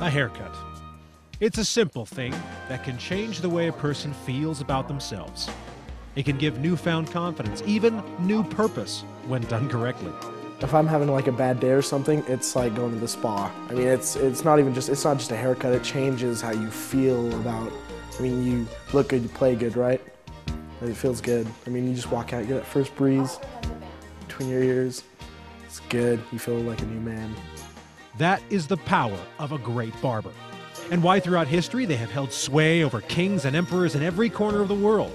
A haircut. It's a simple thing that can change the way a person feels about themselves. It can give newfound confidence, even new purpose, when done correctly. If I'm having like a bad day or something, it's like going to the spa. I mean, it's not just a haircut. It changes how you feel about. I mean, you look good, you play good, right? And it feels good. I mean, you just walk out, you get that first breeze between your ears. It's good. You feel like a new man. That is the power of a great barber, and why throughout history they have held sway over kings and emperors in every corner of the world.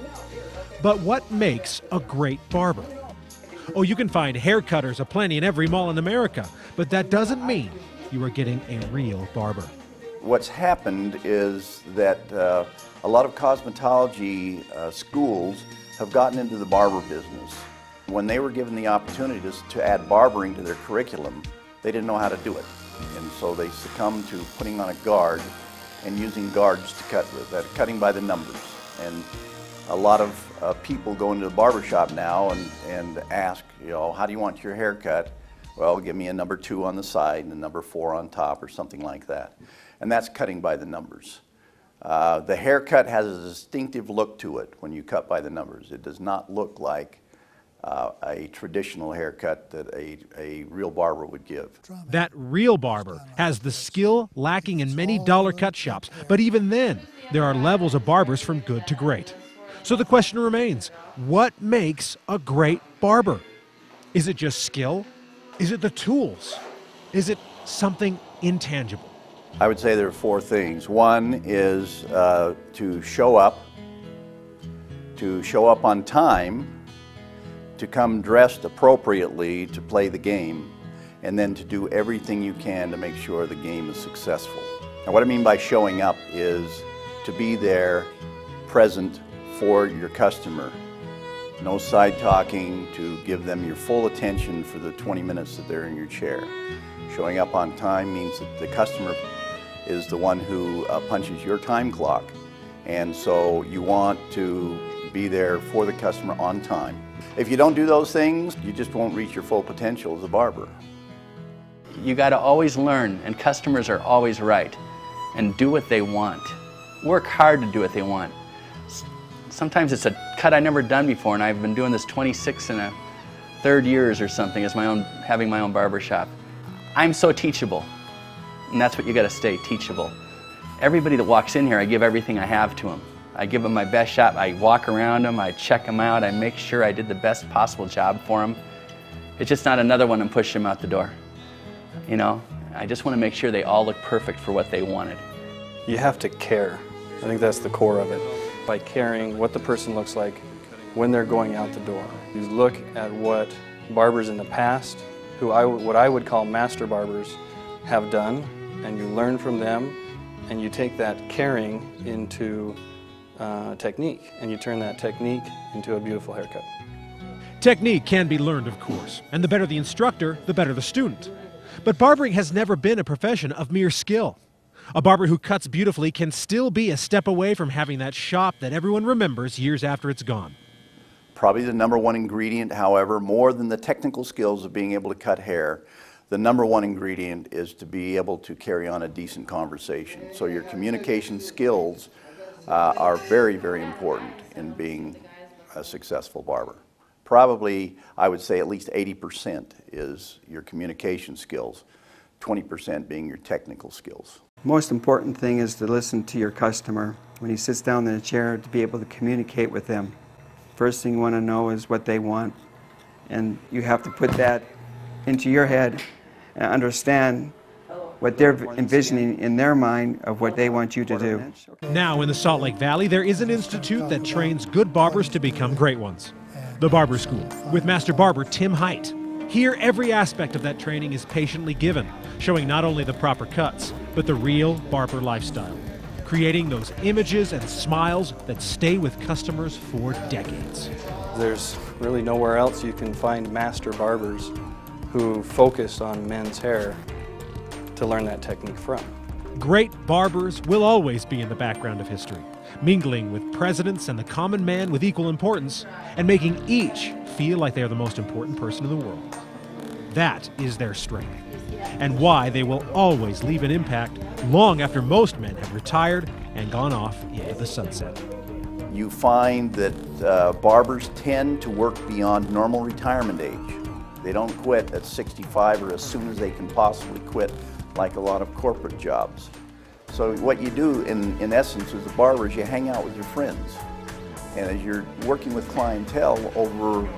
But what makes a great barber? Oh, you can find haircutters aplenty in every mall in America, but that doesn't mean you are getting a real barber. What's happened is that a lot of cosmetology schools have gotten into the barber business. When they were given the opportunity to add barbering to their curriculum, they didn't know how to do it. And so they succumbed to putting on a guard and using guards to cut with, cutting by the numbers. And a lot of people go into the barber shop now and ask, how do you want your hair cut? Well, give me a number 2 on the side and a number 4 on top or something like that. And that's cutting by the numbers. The haircut has a distinctive look to it when you cut by the numbers. It does not look like a traditional haircut that a real barber would give. That real barber has the skill lacking in many dollar cut shops, but even then, there are levels of barbers from good to great. So the question remains, what makes a great barber? Is it just skill? Is it the tools? Is it something intangible? I would say there are 4 things. One is to show up on time, to come dressed appropriately to play the game, and then to do everything you can to make sure the game is successful. Now, what I mean by showing up is to be there, present for your customer. No side talking, to give them your full attention for the 20 minutes that they're in your chair. Showing up on time means that the customer is the one who punches your time clock, and so you want to be there for the customer on time. If you don't do those things, you just won't reach your full potential as a barber. You got to always learn, and customers are always right, and do what they want. Work hard to do what they want. Sometimes it's a cut I've never done before, and I've been doing this 26 and a third years or something as having my own barber shop. I'm so teachable, and that's what you got to stay, teachable. Everybody that walks in here, I give everything I have to them. I give them my best shot. I walk around them, I check them out, I make sure I did the best possible job for them. It's just not another one and push them out the door. I just want to make sure they all look perfect for what they wanted. You have to care. I think that's the core of it. By caring what the person looks like when they're going out the door. You look at what barbers in the past, what I would call master barbers, have done, and you learn from them, and you take that caring into technique, and you turn that technique into a beautiful haircut. Technique can be learned, of course, and the better the instructor, the better the student. But barbering has never been a profession of mere skill. A barber who cuts beautifully can still be a step away from having that shop that everyone remembers years after it's gone. Probably the number 1 ingredient, however, more than the technical skills of being able to cut hair, the number 1 ingredient is to be able to carry on a decent conversation. So your communication skills are very, very important in being a successful barber. Probably, I would say at least 80% is your communication skills, 20% being your technical skills. Most important thing is to listen to your customer. When he sits down in a chair, to be able to communicate with them. First thing you want to know is what they want, and you have to put that into your head and understand what they're envisioning in their mind of what they want you to do. Now in the Salt Lake Valley, there is an institute that trains good barbers to become great ones. The Barber School, with Master Barber Tim Height. Here, every aspect of that training is patiently given, showing not only the proper cuts, but the real barber lifestyle, creating those images and smiles that stay with customers for decades. There's really nowhere else you can find master barbers who focus on men's hair to learn that technique from. Great barbers will always be in the background of history, mingling with presidents and the common man with equal importance, and making each feel like they are the most important person in the world. That is their strength, and why they will always leave an impact long after most men have retired and gone off into the sunset. You find that barbers tend to work beyond normal retirement age. They don't quit at 65 or as soon as they can possibly quit, like a lot of corporate jobs. So what you do in essence as a barber is you hang out with your friends. And as you're working with clientele over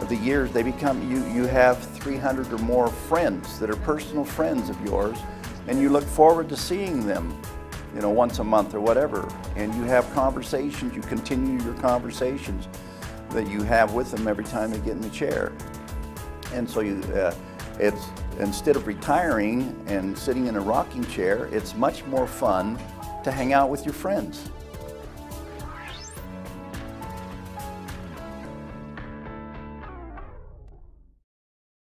the years, they become, you have 300 or more friends that are personal friends of yours, and you look forward to seeing them, you know, once a month or whatever. And you have conversations, you continue your conversations that you have with them every time they get in the chair. And so it's, instead of retiring and sitting in a rocking chair, it's much more fun to hang out with your friends.